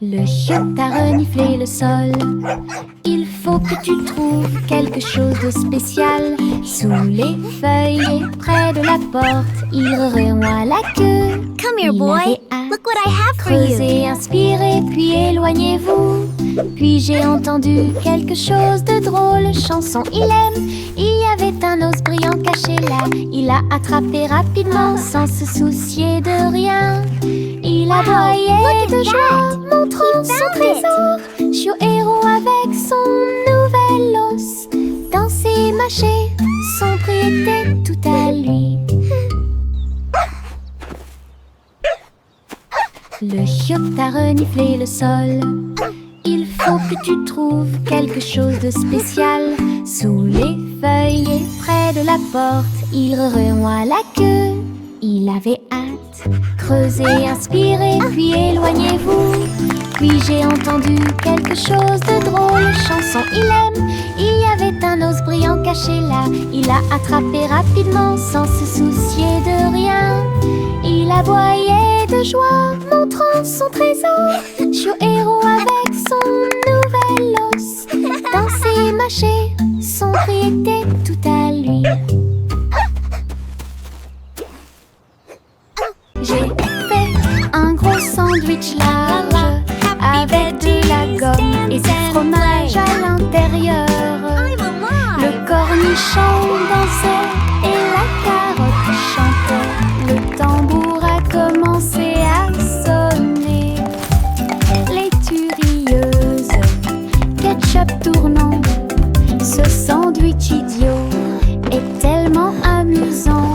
Le chiotte a reniflé le sol. Il faut que tu trouves quelque chose de spécial. Sous les feuilles et près de la porte, il remuait la queue. Come here, Il boy. avait hâte. Look what I have for you. Creusez, inspirez, puis éloignez-vous. Puis j'ai entendu quelque chose de drôle. Chanson, il aime. Il y avait un os brillant caché là. Il a attrapé rapidement sans se soucier de rien. Il aboyait de joie, montrant son trésor. Chiot héros avec son nouvel os. Danser, mâcher, son prix était tout à lui. Le chiotte a reniflé le sol. Il faut que tu trouves quelque chose de spécial. Sous les feuilles et près de la porte, il remuait la queue. Il avait hâte. Creusez, inspirez, puis éloignez-vous. Puis j'ai entendu quelque chose de drôle. Chanson, il aime. Il y avait un os brillant caché là. Il a attrapé rapidement sans se soucier de rien. Il aboyait de joie, montrant son trésor. Chiot héros avec son nouvel os. Danser, mâcher, son prix était tout à lui. J'ai fait un gros sandwich large avec de la gomme et du fromage à l'intérieur. Le cornichon dansait et la carotte chantait. Le tambour a commencé à sonner. Laitue rieuse, ketchup tournant. Ce sandwich idiot est tellement amusant.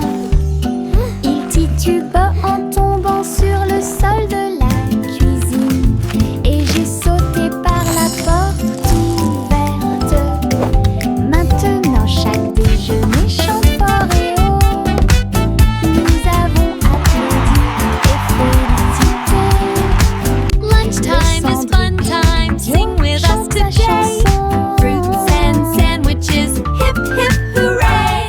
Il tituba en tombant sur le sol de la cuisine. Et j'ai sauté par la porte ouverte. Maintenant chaque déjeuner chante fort et haut. Nous avons applaudi et félicité. Lunchtime is fun time. Sing with us today. Fruits and sandwiches. Hip, hip, hooray.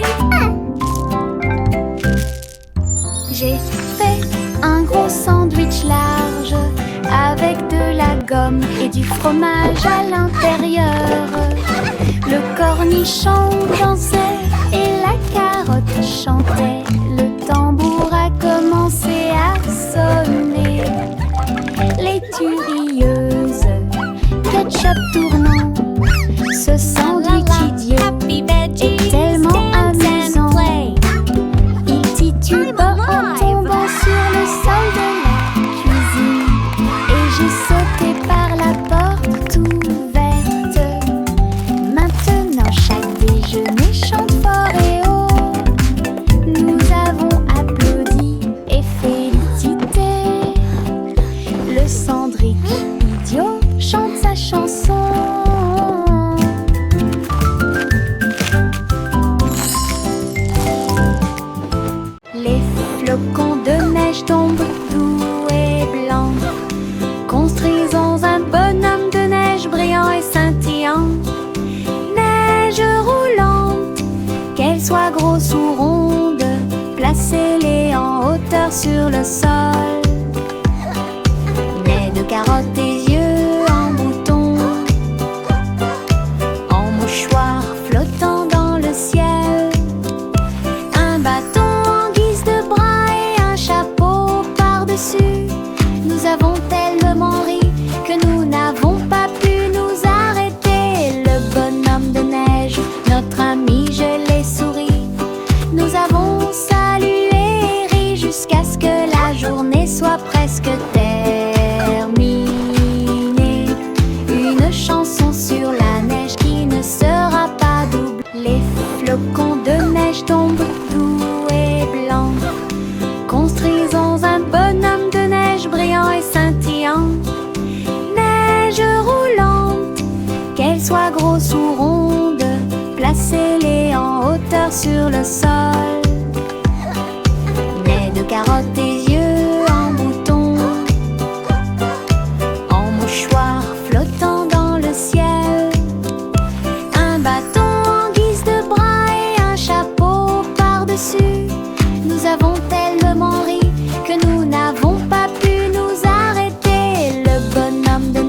J'ai fait un gros sandwich large avec de la gomme et du fromage à l'intérieur. Le cornichon dansait et la carotte chantait. Le tambour a commencé à sonner. Laitue rieuse, ketchup tournant. Ce sandwich idiot Happy veggies. est tellement Dance amusant. and play. Il tituba en tombant sur le sol de la cuisine. Et j'ai sauté par la porte ouverte. Maintenant chaque déjeuner chante fort et haut. Nous avons applaudi et félicité. Le cendrier idiot chante sa chanson. Les flocons de neige tombent doux et blancs. Construisons un bonhomme de neige brillant et scintillant. Neige roulante, qu'elle soit grosse ou ronde, placez-les en hauteur sur le sol. Nez de carottes et yeux en bouton, en mouchoir flottant dans le ciel. Un bâton en guise de bras et un chapeau par-dessus. Nous avons tellement ri que nous n'avons pas pu nous arrêter. Le bonhomme de neige, notre ami, je l'ai souri. Nous avons salué et ri jusqu'à ce que la journée soit presque terminée. Une chanson sur la neige qui ne sera pas double. Les flocons de neige tombent doux et blancs. Construisons un bonhomme de neige brillant et scintillant. Neige roulante, qu'elle soit grosse ou ronde, placez-les en hauteur sur le sol. Nez de carottes et yeux en bouton, en mouchoir flottant dans le ciel. Un bâton en guise de bras et un chapeau par-dessus. Nous avons tellement ri que nous n'avons pas pu nous arrêter. Le bonhomme de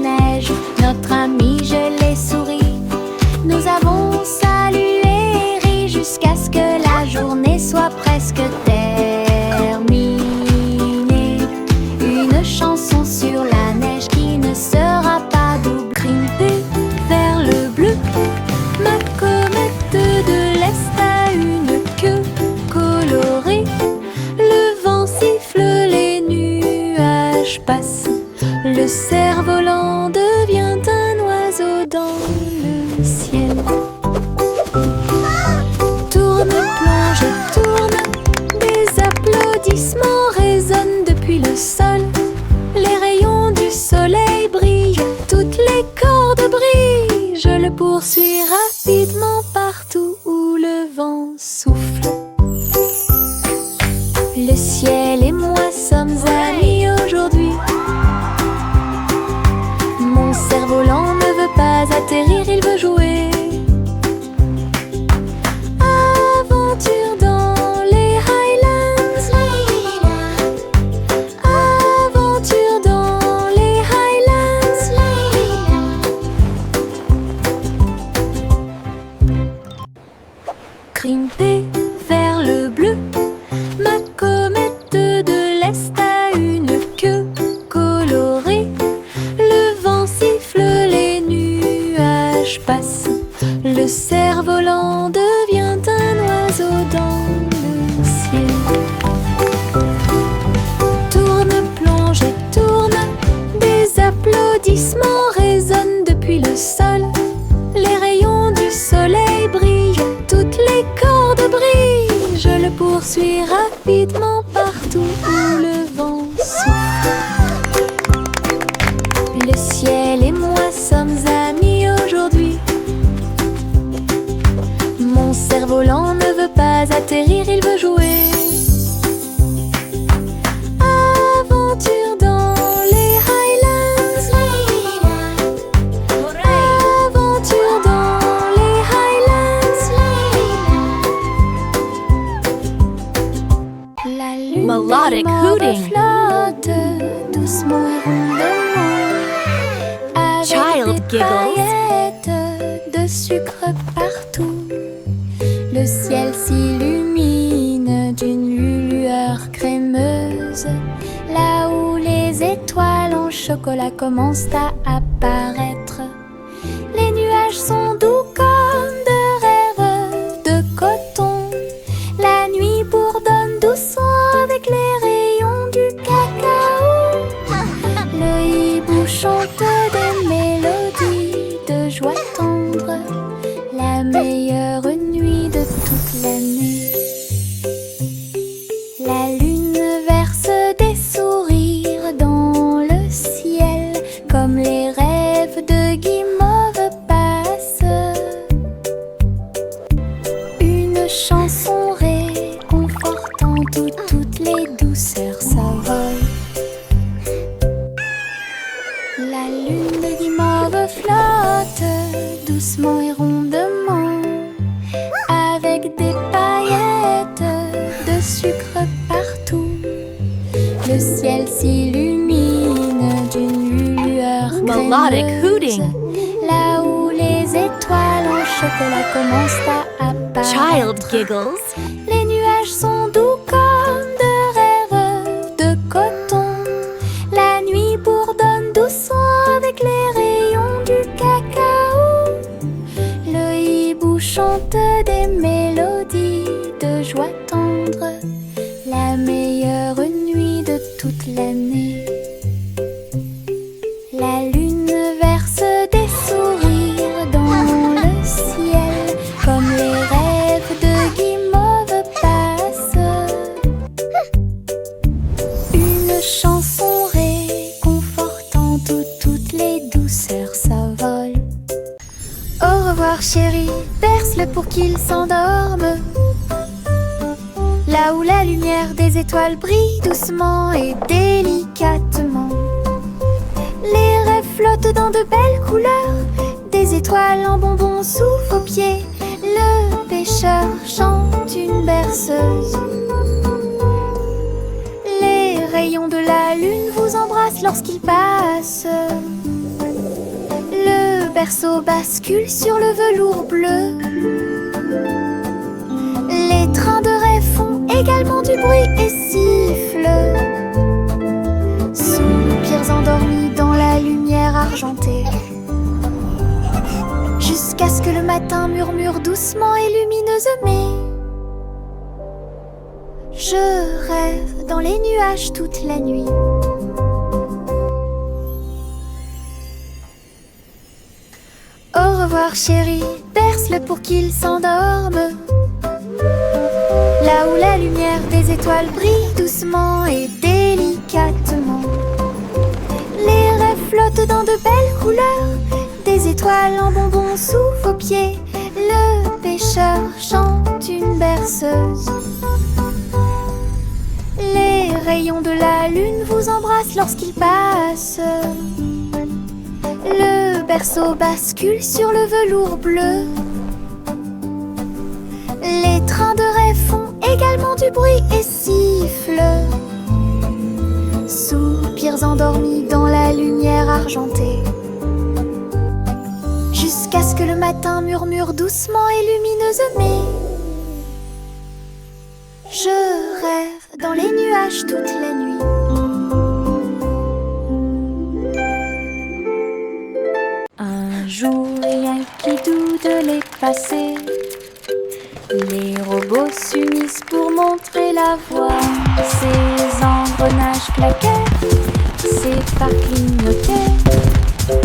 cerf-volant devient un oiseau dans le ciel. Tourne, plonge et tourne, des applaudissements résonnent depuis le sol. Les rayons du soleil brillent, toutes les cordes brillent. Je le poursuis rapidement partout où le vent souffle. Le ciel et moi sommes amis aujourd'hui. Mon cerf-volant ne veut pas atterrir, il veut jouer. Aventure dans les Highlands. Aventure dans les Highlands. Grimper vers le bleu, ma comète de l'Est a une queue colorée. Le vent siffle, les nuages passent. Le cerf-volant devient un oiseau dans le ciel. Tourne, plonge et tourne, des applaudissements résonnent depuis le sol. Les rayons du soleil brillent, toutes les cordes brillent. Je le poursuis rapidement partout où le vent souffle. Le ciel et moi sommes amis aujourd'hui. Mon cerf-volant ne veut pas atterrir, il veut jouer. Aventure dans les Highlands. Aventure dans les Highlands. La lune Melodic hooting. flotte doucement et rondement, avec Child des giggles. paillettes de sucre partout. Le ciel s'illumine d'une lueur crémeuse, là où les étoiles en chocolat commencent à apparaître. Les nuages sont doux comme de rêves de coton. La nuit bourdonne doucement avec les rayons du cacao. Le hibou chante des mélodies de joie tendre, la meilleure nuit de toute l'année. La lune verse des sourires dans le ciel, comme les rêves de guimauve passent. Une chanson réconfortante où toutes les douceurs s'envolent. La lune de guimauve flotte doucement et rondement, avec des paillettes de sucre partout. Le ciel s'illumine d'une lueur Melodic crémeuse, hooting. là où les étoiles en chocolat commencent à apparaître. Child giggles. Les nuages sont doux comme de rêves de coton. La nuit bourdonne doucement avec les rayons du cacao. Le hibou chante des mélodies de joie tendre, la meilleure nuit de toute l'année. La lune verse des sourires dans le ciel, comme les rêves de guimauve passent. Une chanson réconfortante où toutes les douceurs s'envolent. Au revoir chéri, berce-le pour qu'il s'endorme, là où la lumière des étoiles brille doucement et délicatement. Les rêves flottent dans de belles couleurs, des étoiles en bonbons sous vos pieds. Le pêcheur chante une berceuse. Les rayons de la lune vous embrassent lorsqu'il passe. Le berceau bascule sur le velours bleu. Les trains de rêve font également du bruit et sifflent. Soupirs endormis dans la lumière argentée, jusqu'à ce que le matin murmure doucement et lumineusement. Je rêve dans les nuages toute la nuit. voir chéri, berce-le pour qu'il s'endorme. Là où la lumière des étoiles brille doucement et délicatement. Les rêves flottent dans de belles couleurs, des étoiles en bonbons sous vos pieds. Le pêcheur chante une berceuse. Les rayons de la lune vous embrassent lorsqu'il passe. Le berceau bascule sur le velours bleu. Les trains de rêve font également du bruit et sifflent. Soupirs endormis dans la lumière argentée. Jusqu'à ce que le matin murmure doucement et lumineuse. Mais je rêve dans les nuages toute la nuit. Un jour, rien qui doute de les passer. Les robots s'unissent pour montrer la voie. Ces engrenages claquaient, ces phares clignotaient.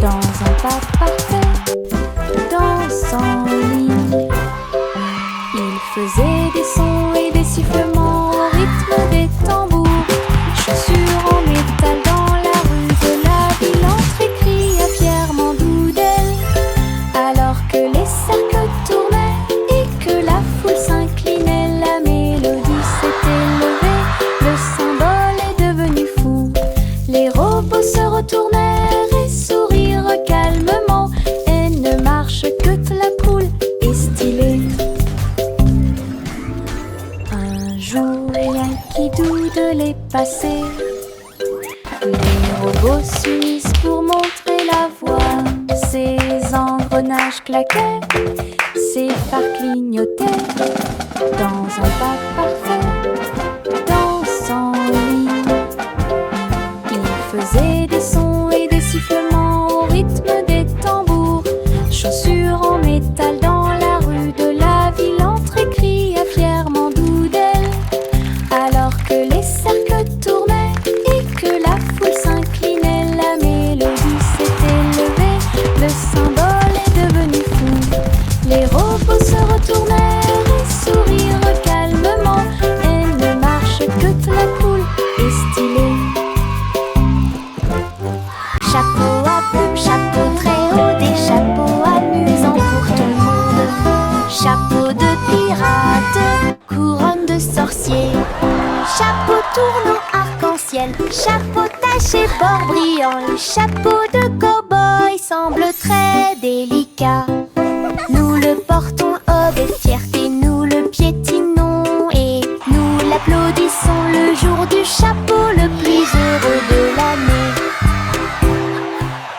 Dans un pas parfait, dansant en ligne, ils faisaient des sons et des sifflements au rythme des tambours. Chaussures en métal dans la rue de la ville, entrée cria fièrement d'Oudel. Alors que les cercles tournaient et que la foule s'inclinait, la mélodie s'était levée, le symbole est devenu fou. Les robots se retournèrent et sourirent calmement, et ne marche que la poule est stylée. Un jour, rien qui doute les passer. Les robots s'unissent pour montrer la voie. Ces engrenages claquaient, ces phares clignotaient. Dans un pas parfait, dansant en ligne, ils faisaient des sons et des sifflements au rythme des tambours. Chaussures en métal dans la rue de la ville, entrée cria fièrement d'Oudel. Alors que les cercles tournaient et que la foule s'inclinait, la mélodie s'était levée, le symbole est devenu fou. Les robots se retournèrent et sourirent calmement, et ne marche que la poule est stylée. Chapeau à plumes, chapeau très haut, des chapeaux amusants pour tout le monde. Chapeau de pirate, couronne de sorcier. Chapeau tournant arc-en-ciel, chapeau taché bord brillant. Le chapeau de cow-boy semble très délicat. Nous le portons avec fierté, nous le piétinons et nous l'applaudissons le jour du chapeau le plus heureux de l'année.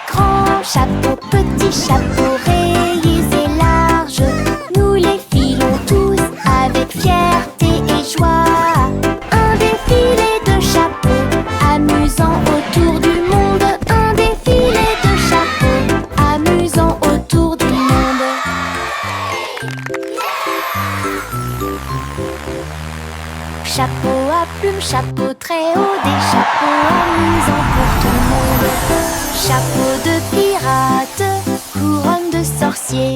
Grand chapeau, petit chapeau, rayés et larges, nous les filons tous avec fierté et joie. Un défilé de chapeaux, amusant autour du monde. Un défilé de chapeaux, amusant autour du monde. Chapeau à plumes, chapeau très haut, des chapeaux amusants pour tout le monde. Chapeau de pirate, couronne de sorcier.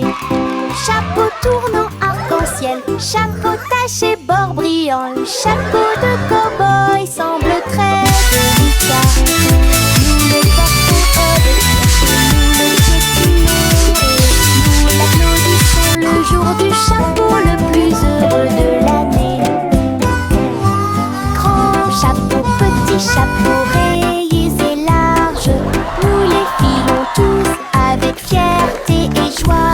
Chapeau tournant arc-en-ciel, chapeau taché bord brillant. Le chapeau de cow-boy semble très délicat. Nous le portons avec fierté, nous le piétinons et nous l'applaudissons le jour du chapeau le plus heureux de l'année. Grand chapeau, petit chapeau, rayés et larges, nous les filons tous avec fierté et joie.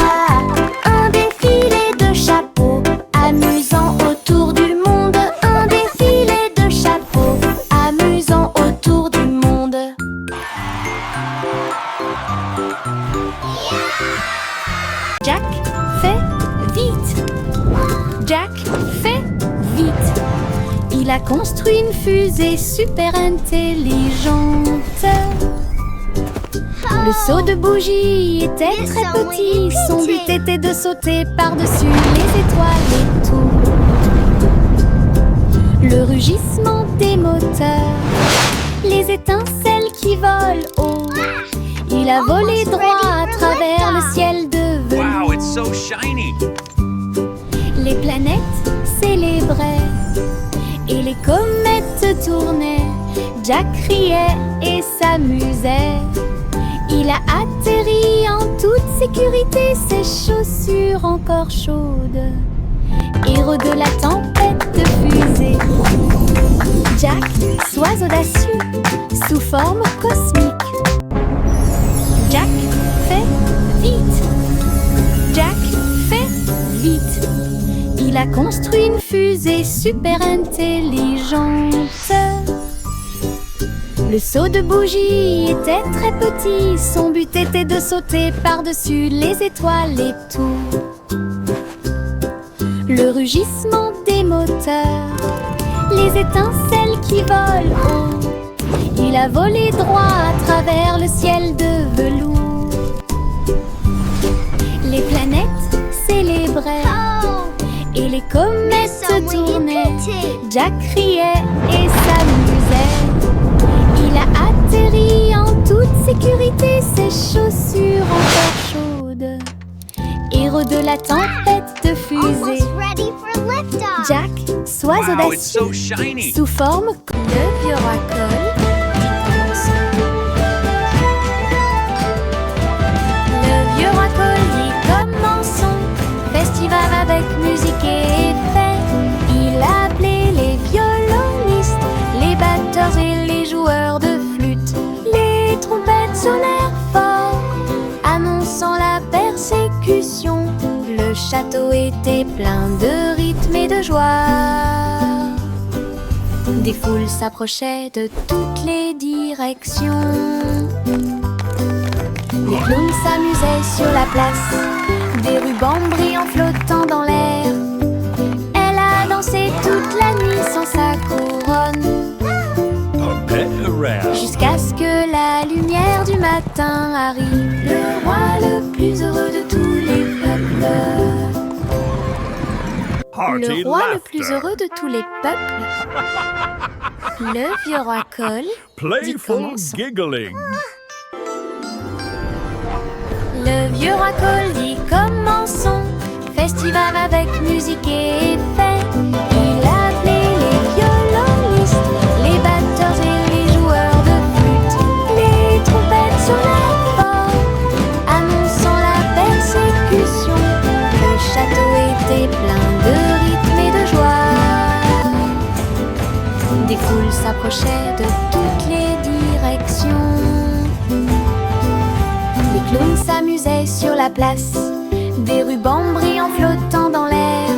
Un défilé de chapeaux, amusant autour du monde. Un défilé de chapeaux, amusant autour du monde. Jack fait vite. Jack fait vite. Il a construit une fusée super intelligente. Le seau de bougie était très petit. Son but était de sauter par-dessus les étoiles et tout. Le rugissement des moteurs, les étincelles qui volent haut. Il a volé droit à travers le ciel devenu shiny. Les planètes célébraient et les comètes tournaient. Jack riait et s'amusait. Il a atterri en toute sécurité, ses chaussures encore chaudes. Héros de la tempête de fusée. Jack, sois audacieux, sous forme cosmique. Jack, fais vite. Jack, fais vite. Il a construit une fusée super intelligente. Le seau de bougie était très petit. Son but était de sauter par-dessus les étoiles et tout. Le rugissement des moteurs, les étincelles qui volent haut. Il a volé droit à travers le ciel de velours. Les planètes célébraient et les comètes tournaient. Jack riait et s'amusait. Il a atterri en toute sécurité, ses chaussures encore chaudes. Héros de la tempête de fusée. Jack, sois Wow, it's so audacieux, shiny. sous forme le vieux racole. Le vieux racole dit commençons. Festival avec musique et effet. Il a appelé les violonistes, les batteurs et les joueurs de flûte. Les trompettes sonnèrent fort, annonçant la persécution. Le château était plein de rythme et de joie. Des foules s'approchaient de toutes les directions. Les clowns s'amusaient sur la place, des rubans brillants flottant dans l'air. Elle a dansé toute la nuit sans sa couronne, jusqu'à ce que la lumière du matin arrive. Le roi le plus heureux de tous les peuples. Le roi le plus heureux de tous les peuples. Le vieux racole dit commençons. giggling. Le vieux racole dit commençons. Festival avec musique et effet. Il a appelé les violonistes, les batteurs et les joueurs de flûte. Les trompettes sonnèrent fort, annonçant la persécution. Le château était plein de rythme et de joie. Des foules s'approchaient de toutes les directions. Les clowns s'amusaient sur la place, des rubans brillants flottant dans l'air.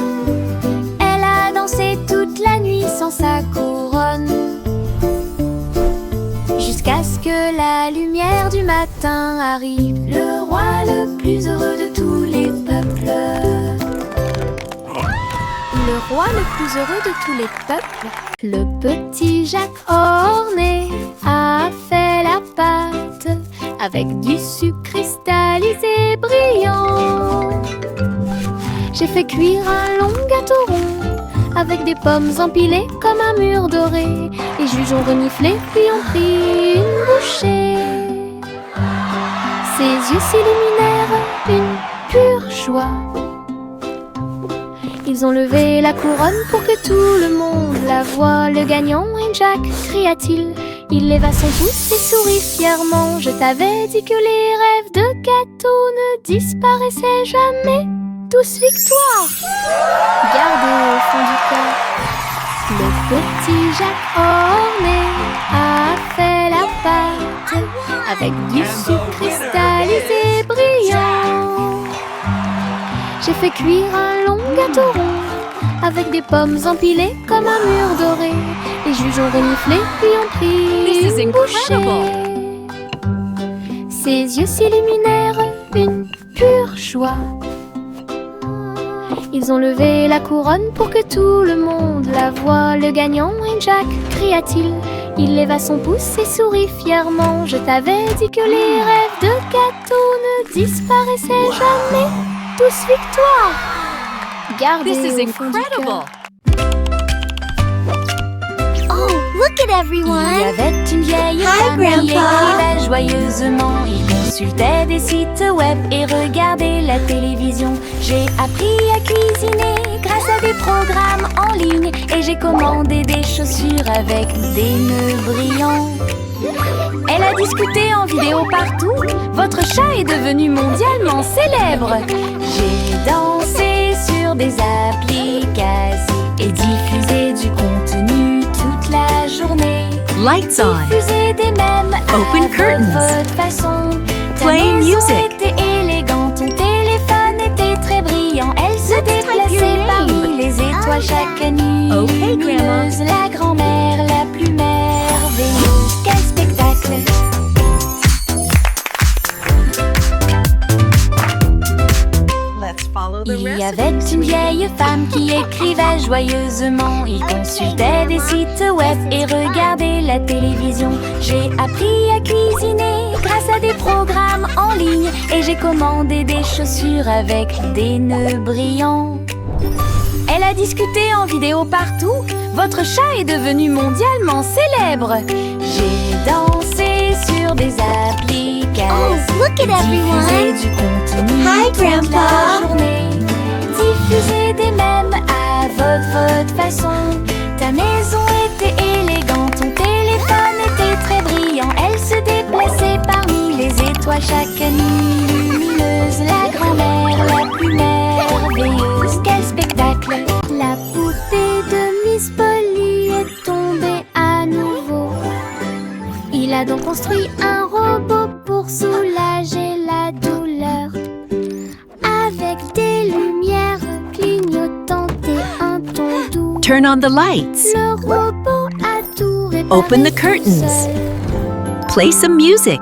Elle a dansé toute la nuit sans sa couronne, jusqu'à ce que la lumière du matin arrive. Le roi le plus heureux de tous les peuples. Le roi le plus heureux de tous les peuples. Le petit Jacques orné a fait la pâte avec du sucre cristallisé brillant. J'ai fait cuire un long gâteau rond avec des pommes empilées comme un mur doré. Les juges ont reniflé puis ont pris une bouchée. Ses yeux s'illuminèrent une pure joie. Ils ont levé la couronne pour que tout le monde la voie. Le gagnant est Jack, cria-t-il. Il leva son pouce et sourit fièrement. Je t'avais dit que les rêves de gâteau ne disparaissaient jamais. Tous victoire! Gardez au fond du cœur. Le petit Jacques orné a fait la pâte avec du sucre cristallisé brillant. J'ai fait cuire un long gâteau rond avec des pommes empilées comme un mur doré. Les juges ont reniflé puis ont pris une bouchée. Ses yeux s'illuminèrent une pure joie. Ils ont levé la couronne pour que tout le monde la voie. Le gagnant est Jack, cria-t-il. Il leva son pouce et sourit fièrement. Je t'avais dit que les rêves de gâteau ne disparaissaient jamais. Tous victoire! Gardez This is au fond du incredible! cœur. Oh, look at Il y everyone! avait une vieille Hi, famille qui Grandpa. vivait joyeusement. Ils consultaient des sites web et regarder la télévision. J'ai appris à cuisiner grâce à des programmes en ligne. Et j'ai commandé des chaussures avec des nœuds brillants. Elle a discuté en vidéo partout. Votre chat est devenu mondialement célèbre. J'ai dansé sur des applications et diffusé du contenu toute la journée. Lights on. Diffusé des mèmes Open à curtains. votre façon. Ta Play maison music. était élégante, ton téléphone était très brillant. Elle se déplaçait parmi les étoiles chaque nuit. Okay, Grandma. Lumineuse, la grand-mère la plus merveilleuse. Quel spectacle! Let's follow the Il y recipe. avait une vieille femme qui écrivait joyeusement. Il consultait des sites web et regardait la télévision. J'ai appris à cuisiner grâce à des programmes en ligne. Et j'ai commandé des chaussures avec des nœuds brillants. Elle a discuté en vidéo partout. Votre chat est devenu mondialement célèbre. J'ai dansé sur des applications. Oh, look at everyone. Diffusé du contenu Hi, toute Grandpa. la journée. Diffuser des mèmes à votre façon. Ta maison était élégante, ton téléphone était très brillant. Elle se déplaçait parmi les étoiles chaque nuit. Lumineuse, la grand-mère la plus merveilleuse. Quel spectacle! La poupée de Miss Polly est tombée à nouveau. Il a donc construit un robot pour soulager la douleur. Avec des lumières clignotantes et un ton doux. Turn on the lights. Le robot a tout réparé Open the tout curtains. seul. Play some music.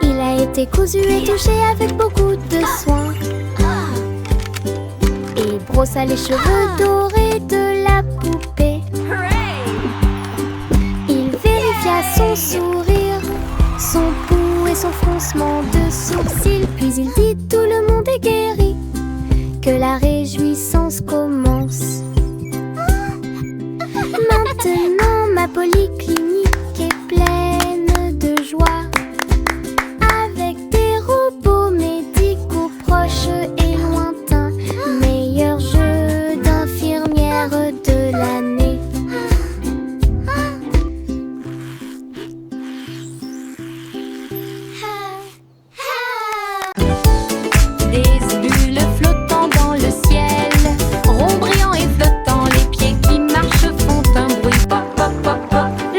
Il a été cousu et touché avec beaucoup de soin. Et brossa les cheveux dorés de la poupée. Il vérifia son sourire, son pouls et son froncement de sourcils. Puis il dit: tout le monde est guéri, que la réjouissance commence. Maintenant ma polyclinique est pleine de joie, avec des robots médicaux proches et lointains. Meilleur jeu d'infirmière de l'année. Des bulles flottant dans le ciel, ronds brillants et flottants, les pieds qui marchent font un bruit pop pop pop pop.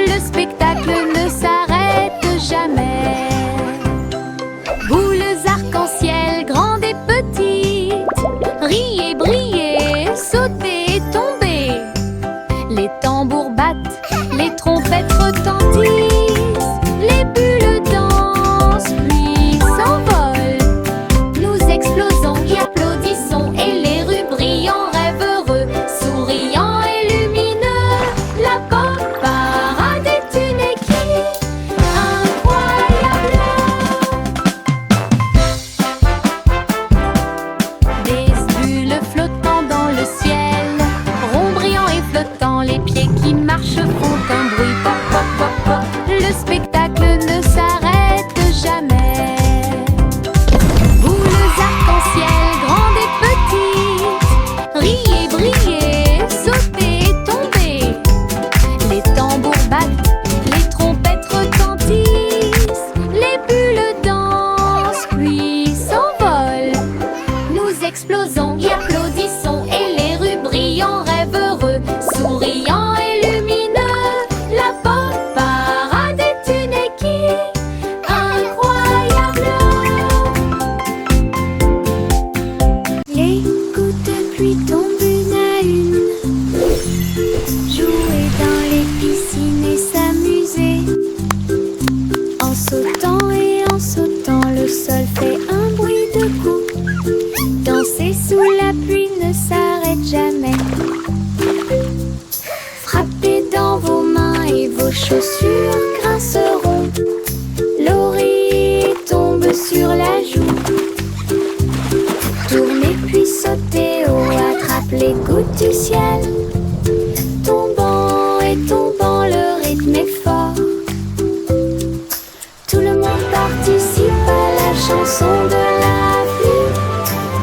chanson de la pluie.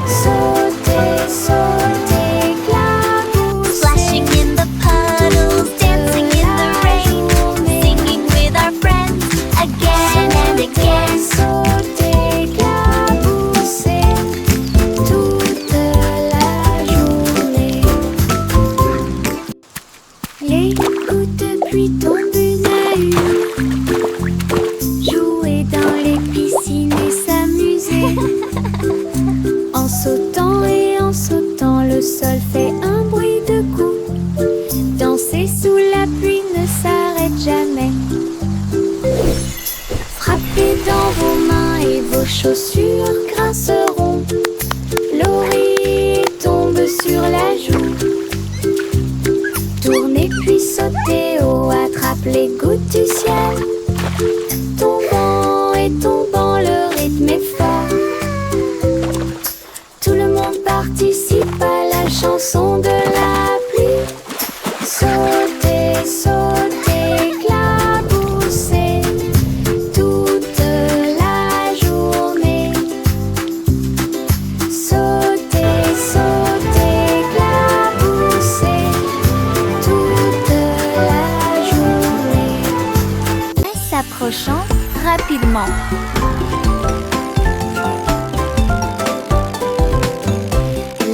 Sauter, sauter, éclaboussé. Splashing in the puddles, dancing in the rain, singing with our friends again and again. Sauter, éclaboussé toute la journée. Les gouttes de pluie tombent une à une. Jouer dans les piscines et s'amuser. En sautant, le sol fait un bruit de coups. Danser sous la pluie ne s'arrête jamais. Frappez dans vos mains et vos chaussures grinceront. L'oreiller tombe sur la joue. Tournez puis sautez haut, attrape les gouttes du ciel. Tombant et tombant, le rythme est fort. Tout le monde participe à la chanson de la pluie. Sauter, sauter, éclaboussé toute la journée. Sauter, sauter, éclaboussé toute la journée. En s'approchant rapidement.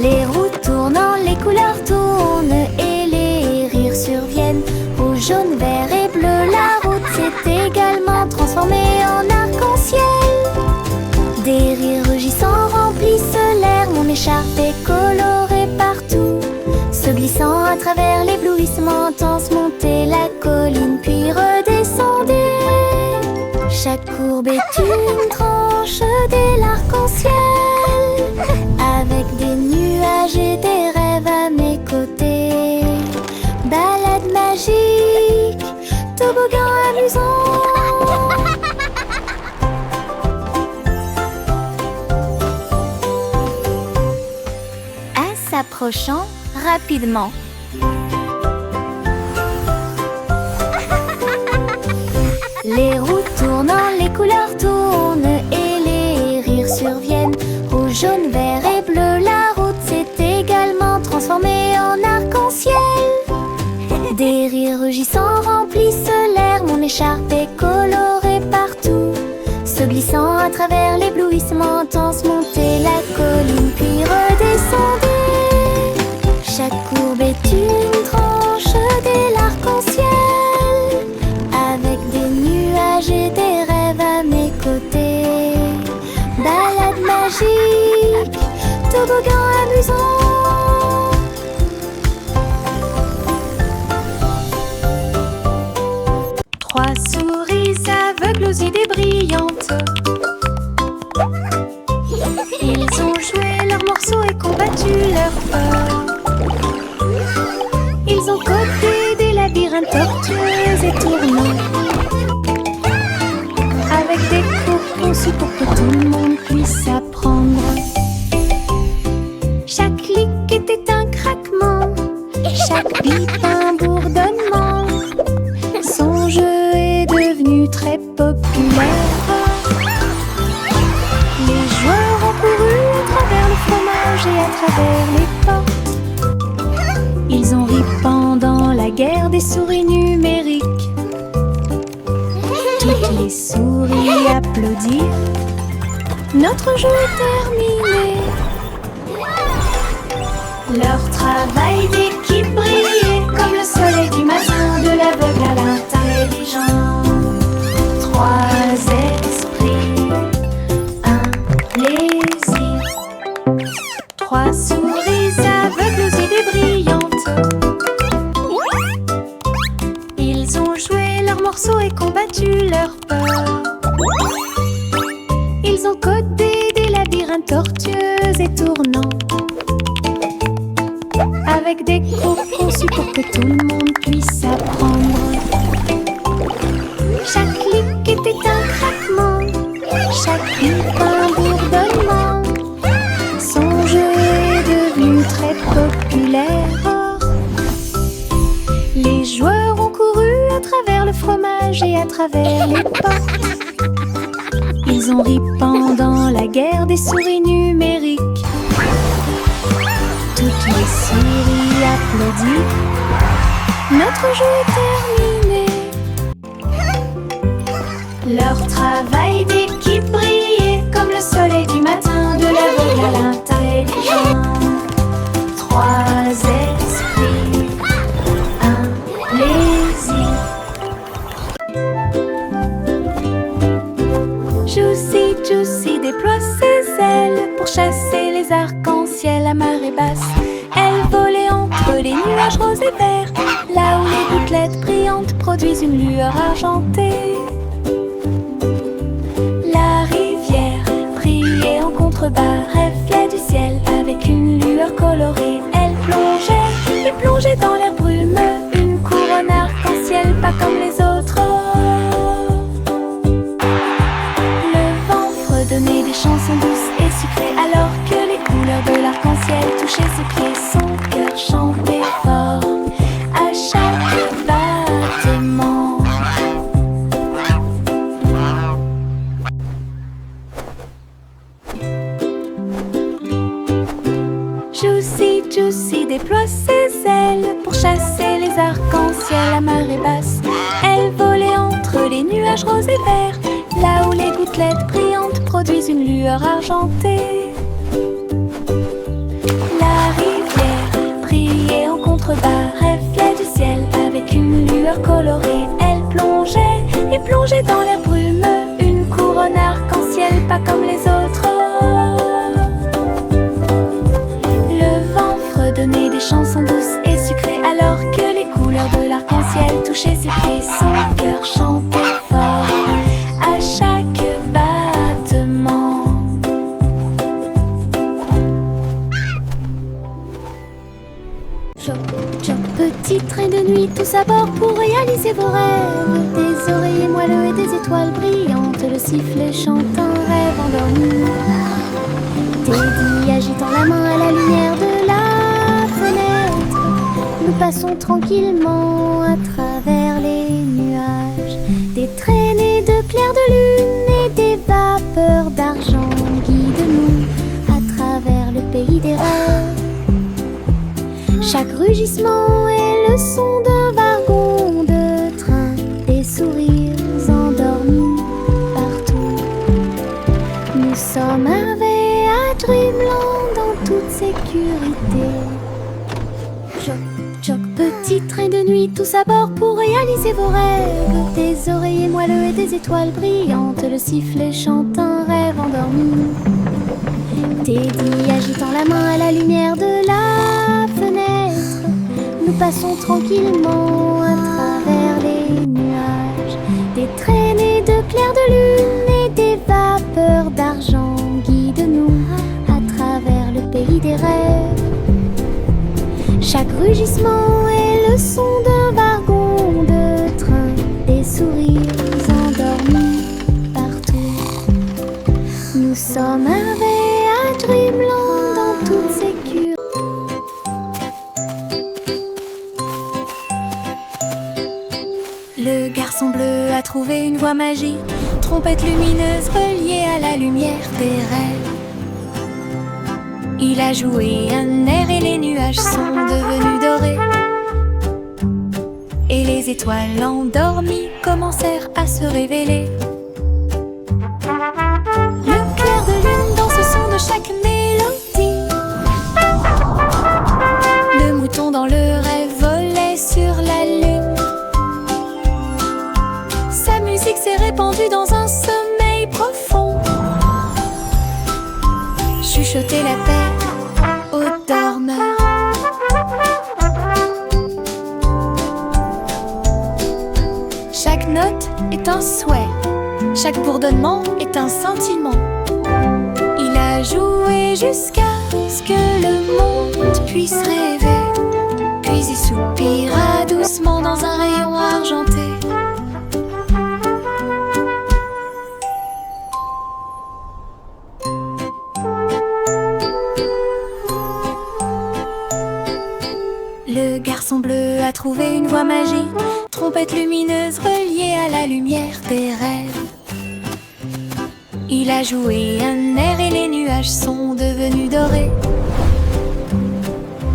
Les roues tournant, les couleurs tournent et les rires surviennent. Rouge, jaune, vert et bleu, la route s'est également transformée en arc-en-ciel. Des rires rugissants remplissent l'air, mon écharpe est colorée partout. Se glissant à travers l'éblouissement intense, montez la colline puis redescendez. Chaque courbe est une tranche de l'arc-en-ciel. Avec des nuages et des rêves à mes côtés. Balade magique, toboggan amusant. En s'approchant rapidement. Les roues tournant, les couleurs tournent et les rires surviennent. Rouge, jaune, vert et bleu, la route s'est également transformée en arc-en-ciel. Des rires rugissants remplissent l'air, mon écharpe est colorée partout. Se glissant à travers l'éblouissement intense, montez la colline puis redescendez. Chaque courbe est une tranche de l'arc-en-ciel. Avec des nuages et des rêves à mes côtés. Balade magique, toboggan amusant. 3 souris aveugles aux idées brillantes. Ils ont joué leur morceau et combattu leur peur. Ils ont codé des labyrinthes tortueux et tournants. Avec des cours conçus pour que tout le monde puisse apprendre. Chaque clic était un craquement, chaque bip un bourdonnement. Son jeu est devenu très populaire. Les joueurs ont couru à travers le fromage et à travers les portes. Ils ont ri pendant la guerre des souris numériques. Toutes les souris applaudirent. Notre jeu est terminé. Leur travail d'équipe brillait comme le soleil du matin, de l'aveugle à l'intelligent. 3 esprits, un plaisir. 3 souris aveugles aux idées brillantes. Ils ont joué leur morceau et combattu leur peur. Ils ont codé des labyrinthes tortueux et tournants. Avec des cours conçus pour que tout le monde puisse apprendre. Chaque clic était un craquement, chaque bip un bourdonnement. Son jeu est devenu très populaire. Les joueurs ont couru à travers le fromage et à travers les portes. Ils Ils ont ri pendant la guerre des souris numériques. Toutes les souris applaudissent. Notre jeu est terminé. Leur travail d'équipe brillait comme le soleil du matin, de l'aveugle à l'intelligent. Trois esprits, un plaisir. Juicy, Juicy déploie ses ailes pour chasser les arcs-en-ciel à marée basse. Elle volait entre les nuages roses et verts, là où les gouttelettes brillantes produisent une lueur argentée. La rivière brillait en contrebas, reflet du ciel avec une lueur colorée. Elle plongeait et plongeait dans l'air brumeux, une couronne arc-en-ciel pas comme les autres. Donner des chansons douces et sucrées, alors que les couleurs de l'arc-en-ciel touchaient ses pieds. Son cœur chantait fort à chaque battement. Juicy, Juicy déploie ses ailes pour chasser les arcs-en-ciel à marée basse. Elle volait entre les nuages roses et verts, là où les gouttelettes brillantes produisent une lueur argentée. La rivière brillait en contrebas, reflet du ciel avec une lueur colorée. Elle plongeait et plongeait dans l'air brumeux, une couronne arc-en-ciel pas comme les autres. Le vent fredonnait des chansons douces et sucrées, alors que les couleurs de l'arc-en-ciel touchaient ses pieds. Son cœur chantait fort à chaque battement. Choc, choc, petit train de nuit, tous à bord pour réaliser vos rêves. Des oreillers moelleux et des étoiles brillantes, le sifflet chante un rêve endormi. Teddy agitant la main à la lumière de la fenêtre. Nous passons tranquillement à travers les nuages. Des traînées de clairs de lune et des vapeurs d'argent guident-nous à travers le pays des rêves. Chaque rugissement est le son d'un wagon de train, des sourires endormis partout. Nous sommes arrivés à Dreamland en toute sécurité. Choc, choc, petit train de nuit, tous à bord pour réaliser vos rêves. Des oreillers moelleux et des étoiles brillantes, le sifflet chante un rêve endormi. Teddy agitant la main à la lumière de la fenêtre. Nous passons tranquillement à travers les nuages. Des traînées de clairs de lune et des vapeurs d'argent guident-nous à travers le pays des rêves. Chaque rugissement est le son d'un wagon de train, des sourires endormis partout. Nous sommes arrivés à Dreamland en toute sécurité. Le garçon bleu a trouvé une voie magique, trompette lumineuse reliée à la lumière des rêves. Il a joué un air et les nuages sont devenus dorés. Et les étoiles endormies commencèrent à se révéler. Le clair de lune dans ce son de chaque mélodie. Le mouton dans le rêve volait sur la lune. Sa musique s'est répandue dans un sommeil profond. Chuchoter la paix aux dormeurs. Chaque note est un souhait, chaque bourdonnement est un sentiment. Il a joué jusqu'à ce que le monde puisse rêver, puis il soupira doucement dans un rayon argenté. Le garçon bleu a trouvé une voie magique, trompette lumineuse reliée à la lumière des rêves. Il a joué un air et les nuages sont devenus dorés.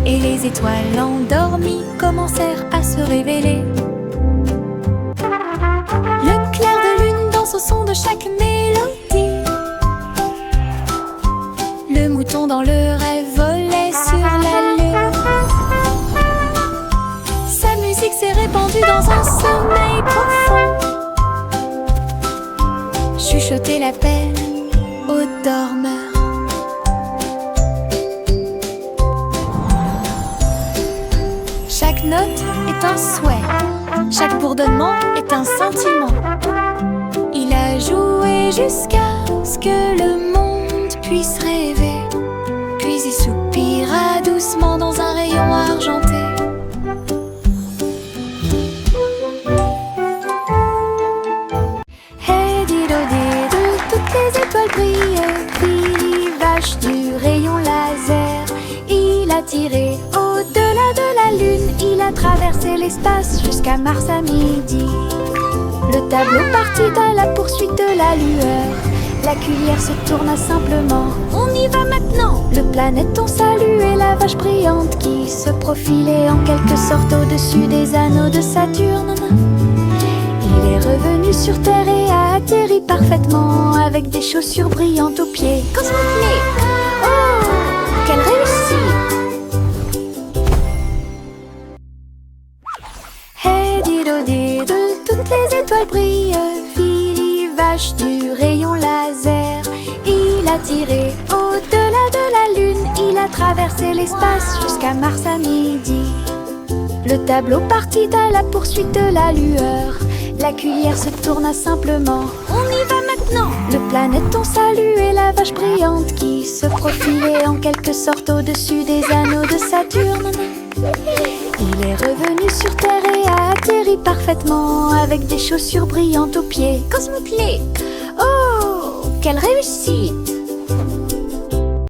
Et les étoiles endormies commencèrent à se révéler. Le clair de lune danse au son de chaque mélodie. Le mouton dans le rêve volait sur la lune. Sa musique s'est répandue dans un sommeil profond. Chuchoter la peine aux dormeurs. Chaque note est un souhait, chaque bourdonnement est un sentiment. Il a joué jusqu'à ce que le monde puisse rêver. Puis il soupira doucement dans un rayon argenté. Hey dido, toutes les étoiles brillent. Billy vache du rayon laser. Il a tiré au-delà de la lune. Il a traversé l'espace jusqu'à Mars à midi. Le tableau partit à la poursuite de la lueur. La cuillère se tourna simplement. On y va maintenant. Le planéton saluait la vache brillante qui se profilait en quelque sorte au-dessus des anneaux de Saturne. Il est revenu sur Terre et a atterri parfaitement avec des chaussures brillantes aux pieds. Cosmoplay! Oh, quelle réussite! Hey dido, toutes les étoiles brillent. Billy vache du rayon laser. Il a tiré au-delà de la lune. Il a traversé l'espace jusqu'à Mars à midi. Le tableau partit à la poursuite de la lueur. La cuillère se tourna simplement. On y va maintenant. Le planéton saluait la vache brillante qui se profilait en quelque sorte au-dessus des anneaux de Saturne. Il est revenu sur Terre et a atterri parfaitement avec des chaussures brillantes aux pieds. Cosmoclé! Oh, quelle réussite!